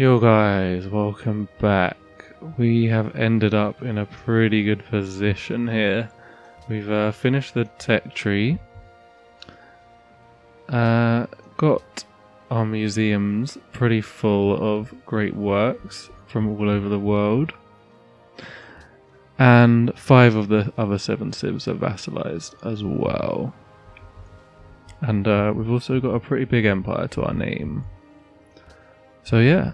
Yo guys, welcome back. We have ended up in a pretty good position here. We've finished the tech tree. Got our museums pretty full of great works from all over the world. And 5 of the other 7 civs are vassalized as well. And we've also got a pretty big empire to our name. So yeah,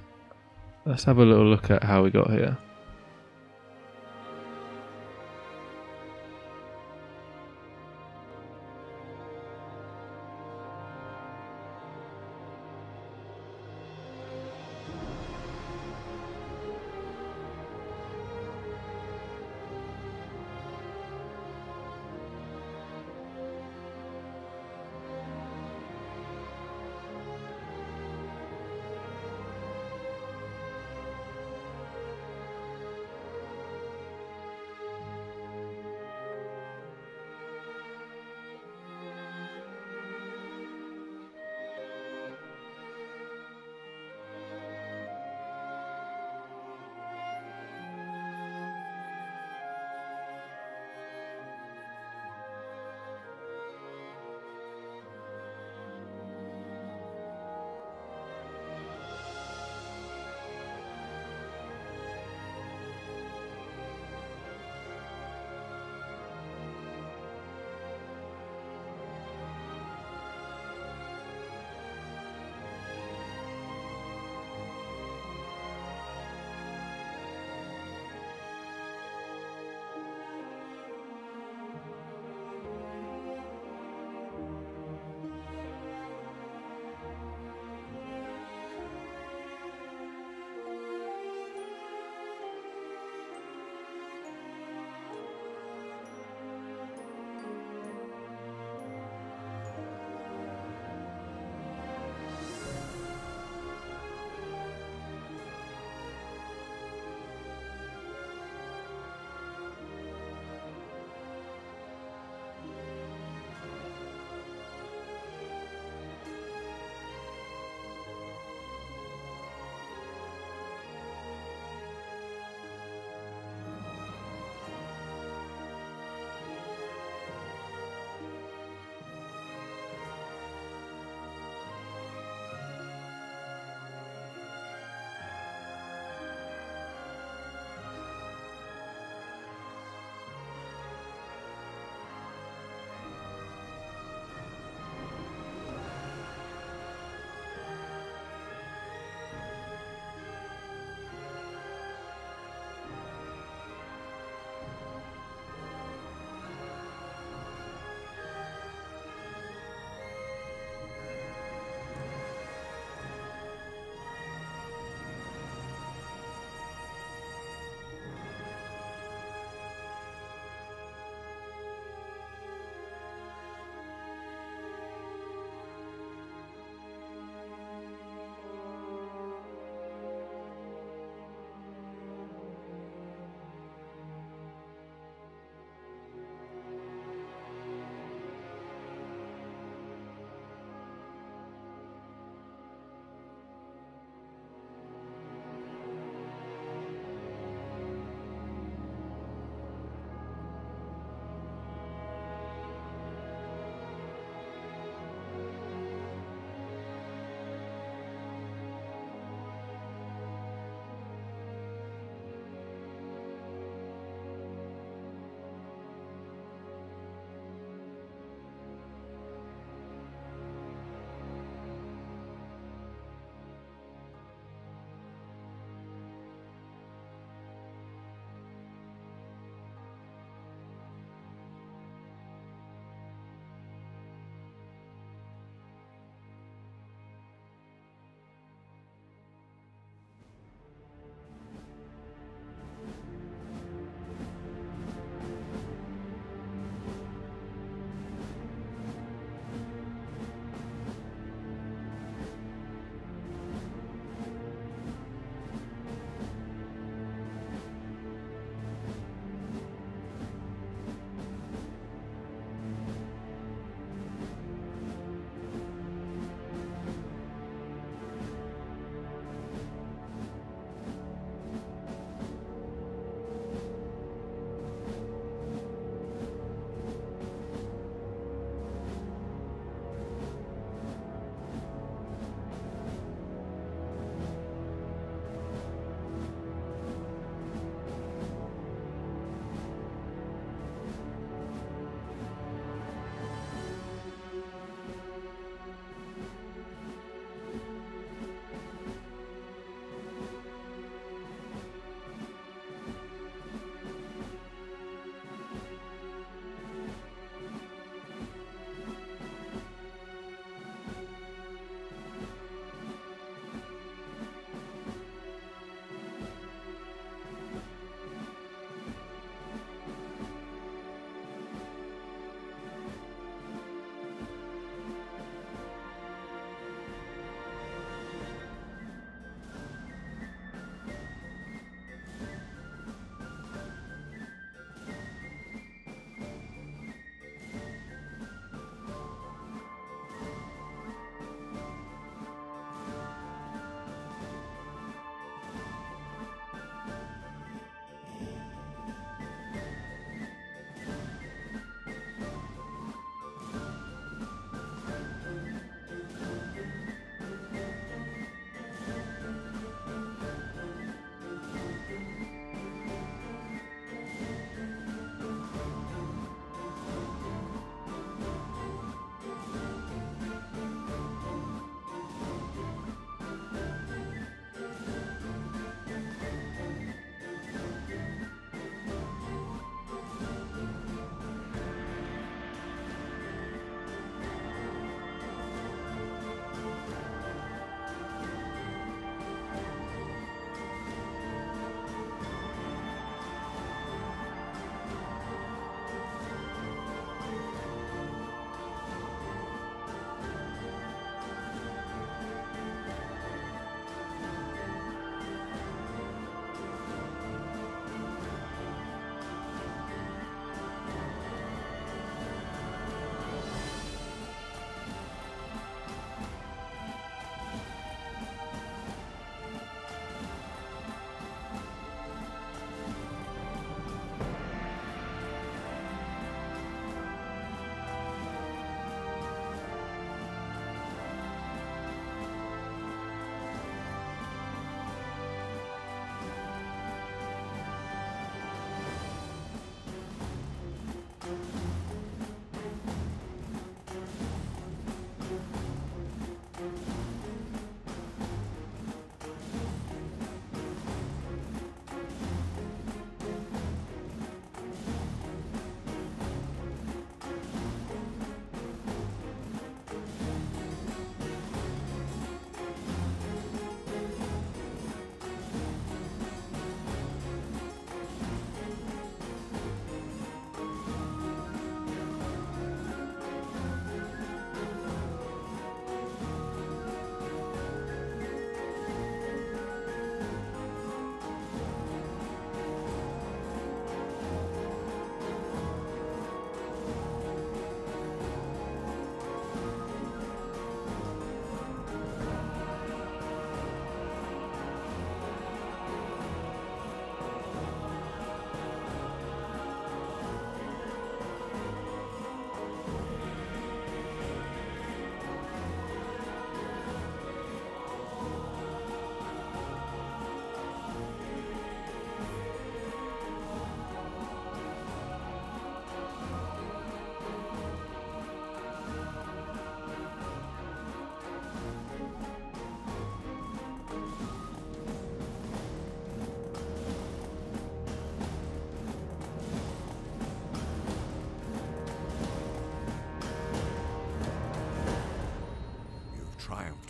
let's have a little look at how we got here.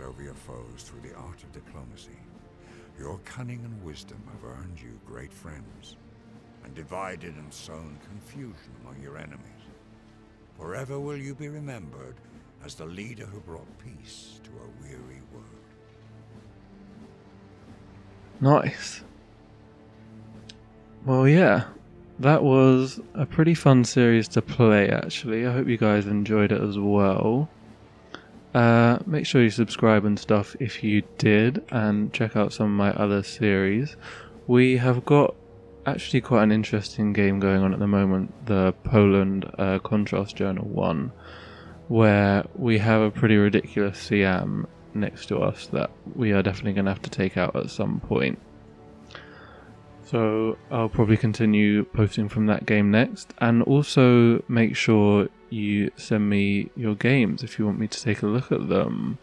over your foes through the art of diplomacy. Your cunning and wisdom have earned you great friends, and divided and sown confusion among your enemies. Forever will you be remembered as the leader who brought peace to a weary world. Nice. Well, yeah, that was a pretty fun series to play, actually. I hope you guys enjoyed it as well. Make sure you subscribe and stuff if you did, and check out some of my other series. We have got actually quite an interesting game going on at the moment, the Poland Contrast Journal 1, where we have a pretty ridiculous Siam next to us that we are definitely going to have to take out at some point. So I'll probably continue posting from that game next, and also make sure you send me your games if you want me to take a look at them.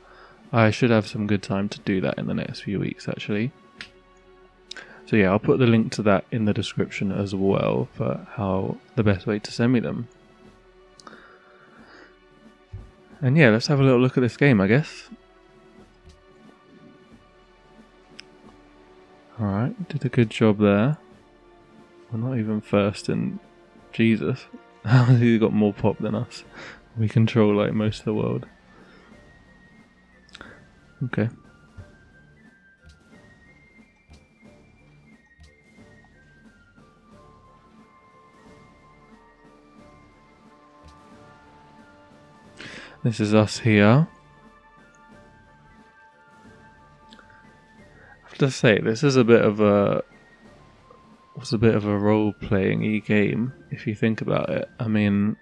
I should have some good time to do that in the next few weeks, actually. So yeah, I'll put the link to that in the description as well for how the best way to send me them. And yeah, let's have a little look at this game, I guess. Alright, did a good job there. We're not even first in... Jesus. How has he got more pop than us? We control like most of the world. Okay. This is us here. I have to say, this is a bit of a role-playing-y game, if you think about it. I mean,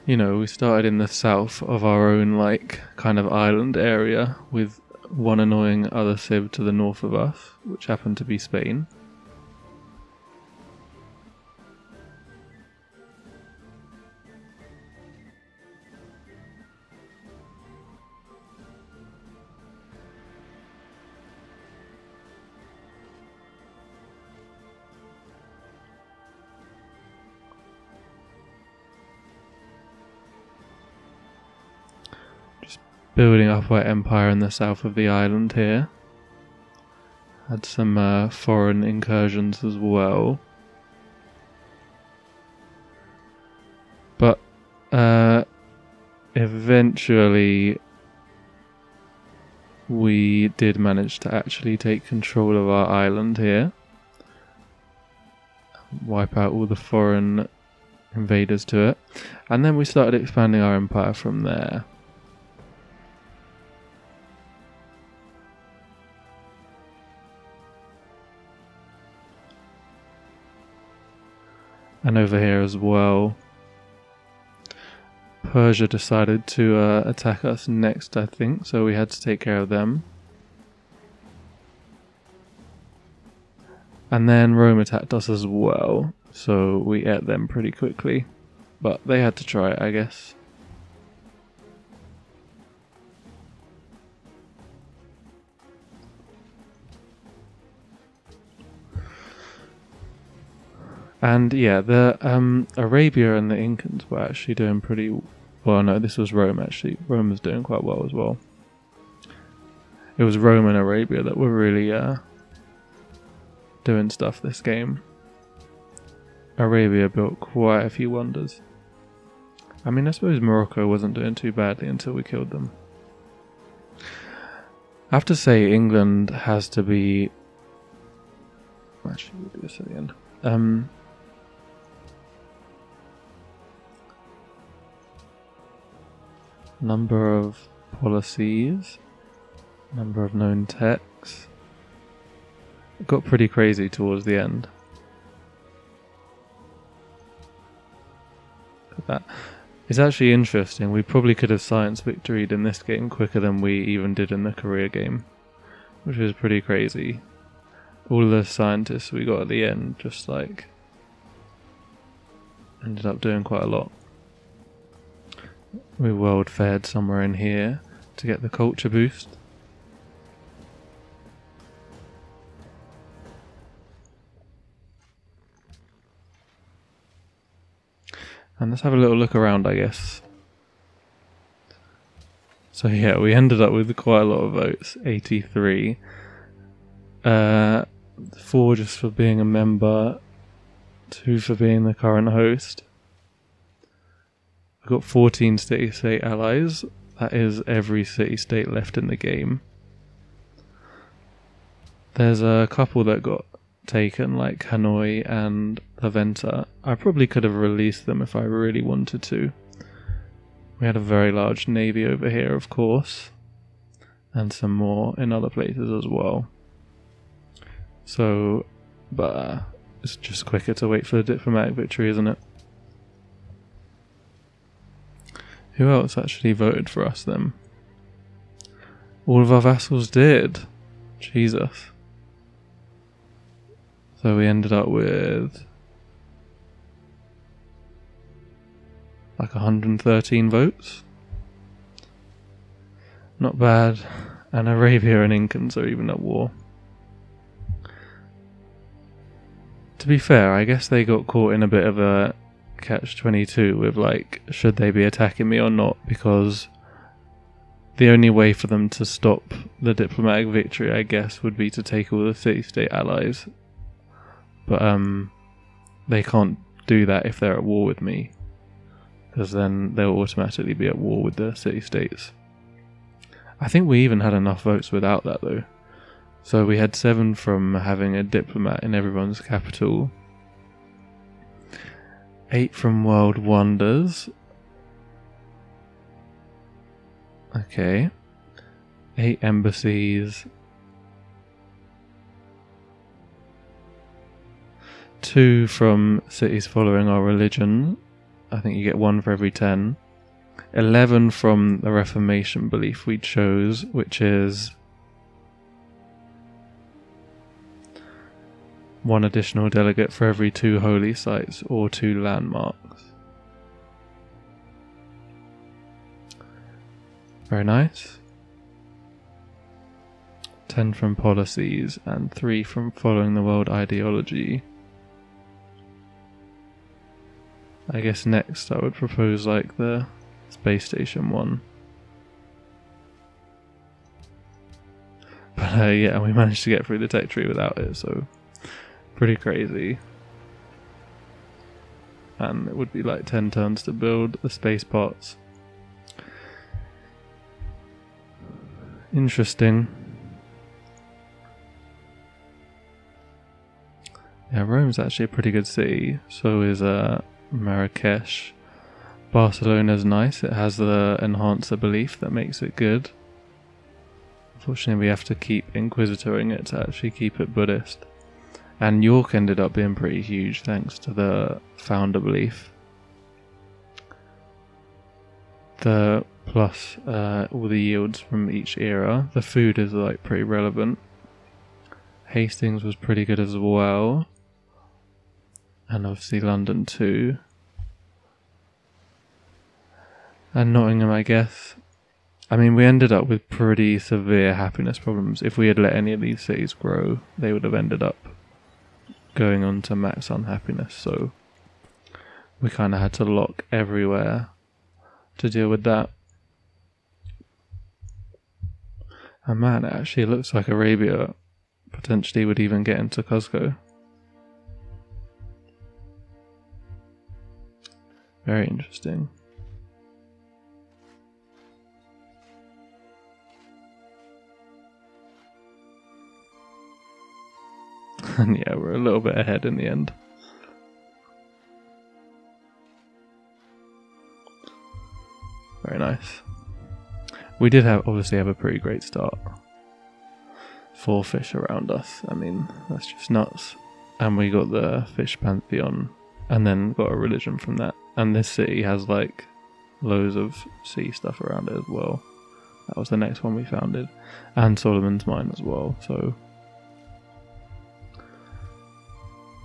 you know, we started in the south of our own, like, kind of island area, with one annoying other civ to the north of us, which happened to be Spain. Building up our empire in the south of the island here. Had some foreign incursions as well. But eventually we did manage to actually take control of our island here. Wipe out all the foreign invaders to it. And then we started expanding our empire from there. And over here as well, Persia decided to attack us next, I think, so we had to take care of them. And then Rome attacked us as well, so we ate them pretty quickly. But they had to try it, I guess. And yeah, the Arabia and the Incans were actually doing pretty well. No, this was Rome actually. Rome was doing quite well as well. It was Rome and Arabia that were really doing stuff this game. Arabia built quite a few wonders. I mean, I suppose Morocco wasn't doing too badly until we killed them. I have to say England has to be... Actually, we'll do this at the end. Number of policies, number of known techs. It got pretty crazy towards the end. Look at that. It's actually interesting. We probably could have science victoried in this game quicker than we even did in the Korea game, which was pretty crazy. All the scientists we got at the end just like ended up doing quite a lot. We world fared somewhere in here to get the culture boost. And let's have a little look around, I guess. So yeah, we ended up with quite a lot of votes, 83. 4 just for being a member, 2 for being the current host. We've got 14 city-state allies. That is every city-state left in the game. There's a couple that got taken, like Hanoi and La Venta. I probably could have released them if I really wanted to. We had a very large navy over here, of course, and some more in other places as well. So, but it's just quicker to wait for the diplomatic victory, isn't it? Who else actually voted for us then? All of our vassals did. Jesus. So we ended up with like 113 votes. Not bad. And Arabia and Incans are even at war. To be fair, I guess they got caught in a bit of a catch-22 with like, should they be attacking me or not? Because the only way for them to stop the diplomatic victory, I guess, would be to take all the city-state allies. But they can't do that if they're at war with me, because then they'll automatically be at war with the city-states. I think we even had enough votes without that though. So we had 7 from having a diplomat in everyone's capital, 8 from World Wonders. Okay. 8 embassies. 2 from cities following our religion. I think you get 1 for every 10. 11 from the Reformation belief we chose, which is 1 additional delegate for every 2 holy sites or 2 landmarks. Very nice. 10 from policies and 3 from following the world ideology. I guess next I would propose like the space station one. But yeah, we managed to get through the tech tree without it, so pretty crazy. And it would be like 10 turns to build the space parts. Interesting. Yeah, Rome's actually a pretty good city. So is Marrakesh. Barcelona's nice. It has the enhancer belief that makes it good. Unfortunately, we have to keep inquisitoring it to actually keep it Buddhist. And York ended up being pretty huge thanks to the founder belief. The plus all the yields from each era. The food is like pretty relevant. Hastings was pretty good as well. And obviously London too. And Nottingham, I guess. I mean, we ended up with pretty severe happiness problems. If we had let any of these cities grow, they would have ended up going on to max unhappiness. So we kind of had to lock everywhere to deal with that. And man, it actually looks like Arabia potentially would even get into Cuzco. Very interesting. And yeah, we're a little bit ahead in the end. Very nice. We did obviously have a pretty great start. 4 fish around us. I mean, that's just nuts. And we got the fish pantheon, and then got a religion from that. And this city has like loads of sea stuff around it as well. That was the next one we founded. And Solomon's Mine as well, so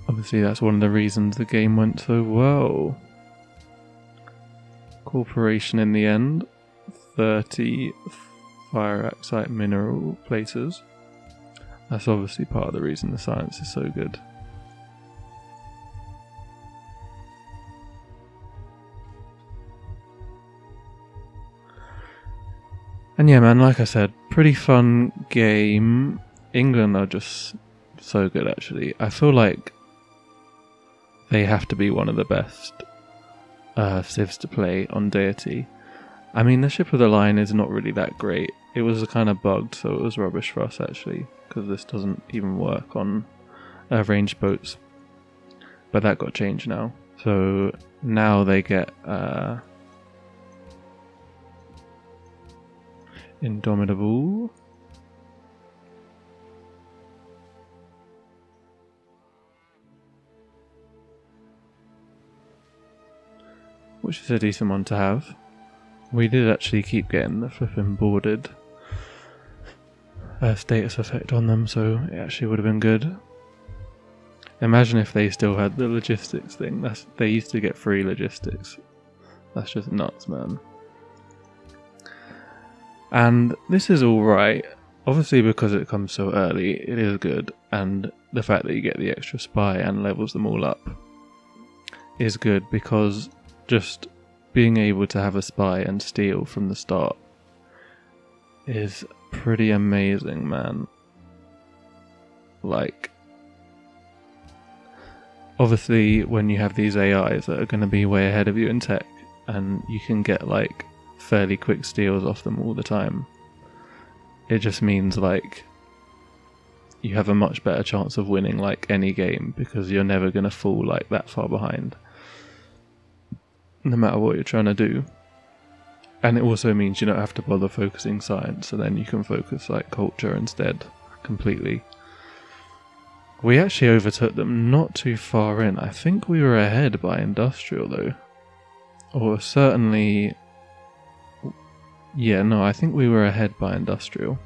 obviously that's one of the reasons the game went so well. Corporation in the end. 30 fire-axite mineral places. That's obviously part of the reason the science is so good. And yeah, man, like I said, pretty fun game. England are just so good, actually. I feel like they have to be one of the best civs to play on Deity. I mean, the Ship of the Line is not really that great. It was kind of bugged, so it was rubbish for us, actually, because this doesn't even work on ranged boats. But that got changed now. So now they get Indomitable. Which is a decent one to have. We did actually keep getting the flipping boarded status effect on them, so it actually would have been good. Imagine if they still had the logistics thing. They used to get free logistics. That's just nuts, man. And this is alright. Obviously, because it comes so early, it is good. And the fact that you get the extra spy and levels them all up is good, because just being able to have a spy and steal from the start is pretty amazing, man. Like, obviously when you have these AIs that are going to be way ahead of you in tech, and you can get like fairly quick steals off them all the time, it just means like you have a much better chance of winning like any game, because you're never going to fall like that far behind, no matter what you're trying to do. And it also means you don't have to bother focusing science, so then you can focus like culture instead completely. We actually overtook them not too far in. I think we were ahead by industrial though. Or certainly... yeah, no, I think we were ahead by industrial.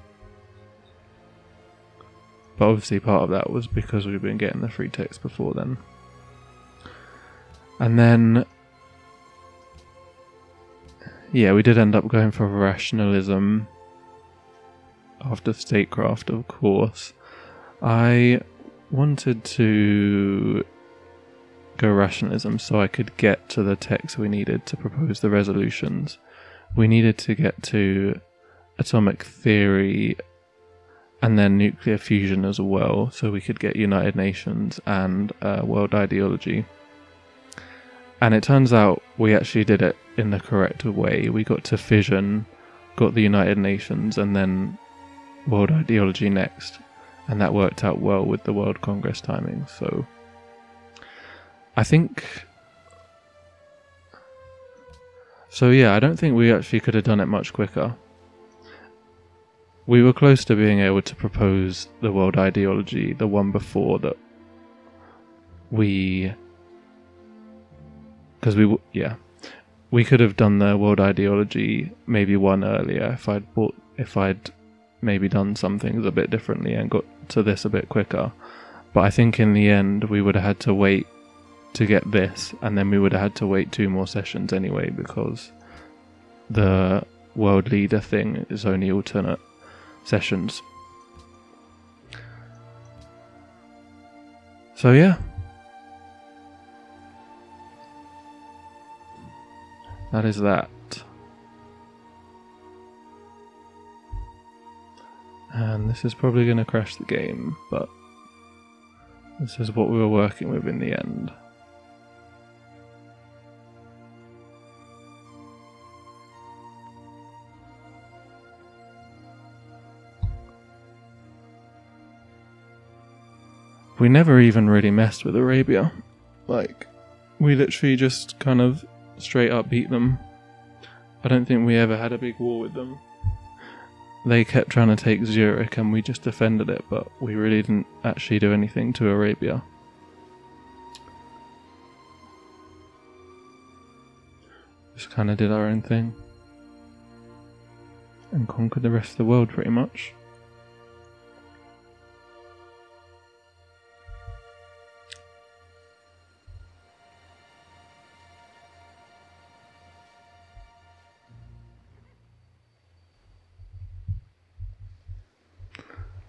But obviously part of that was because we've been getting the free text before then. And then... yeah, we did end up going for rationalism after statecraft, of course. I wanted to go rationalism so I could get to the text we needed to propose the resolutions. We needed to get to atomic theory and then nuclear fusion as well, so we could get United Nations and world ideology. And it turns out we actually did it in the correct way. We got to fission, got the United Nations, and then world ideology next. And that worked out well with the World Congress timing. So I think... so yeah, I don't think we actually could have done it much quicker. We were close to being able to propose the world ideology, the one before that we... because we could have done the world ideology maybe one earlier if I'd maybe done some things a bit differently and got to this a bit quicker. But I think in the end we would have had to wait to get this, and then we would have had to wait 2 more sessions anyway, because the world leader thing is only alternate sessions. So yeah, that is that. And this is probably going to crash the game, but this is what we were working with in the end. We never even really messed with Arabia. Like, we literally just kind of straight up beat them. I don't think we ever had a big war with them. They kept trying to take Zurich and we just defended it, but we really didn't actually do anything to Arabia. Just kind of did our own thing. And conquered the rest of the world pretty much.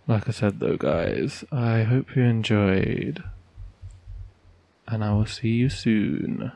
Like I said though, guys, I hope you enjoyed, and I will see you soon.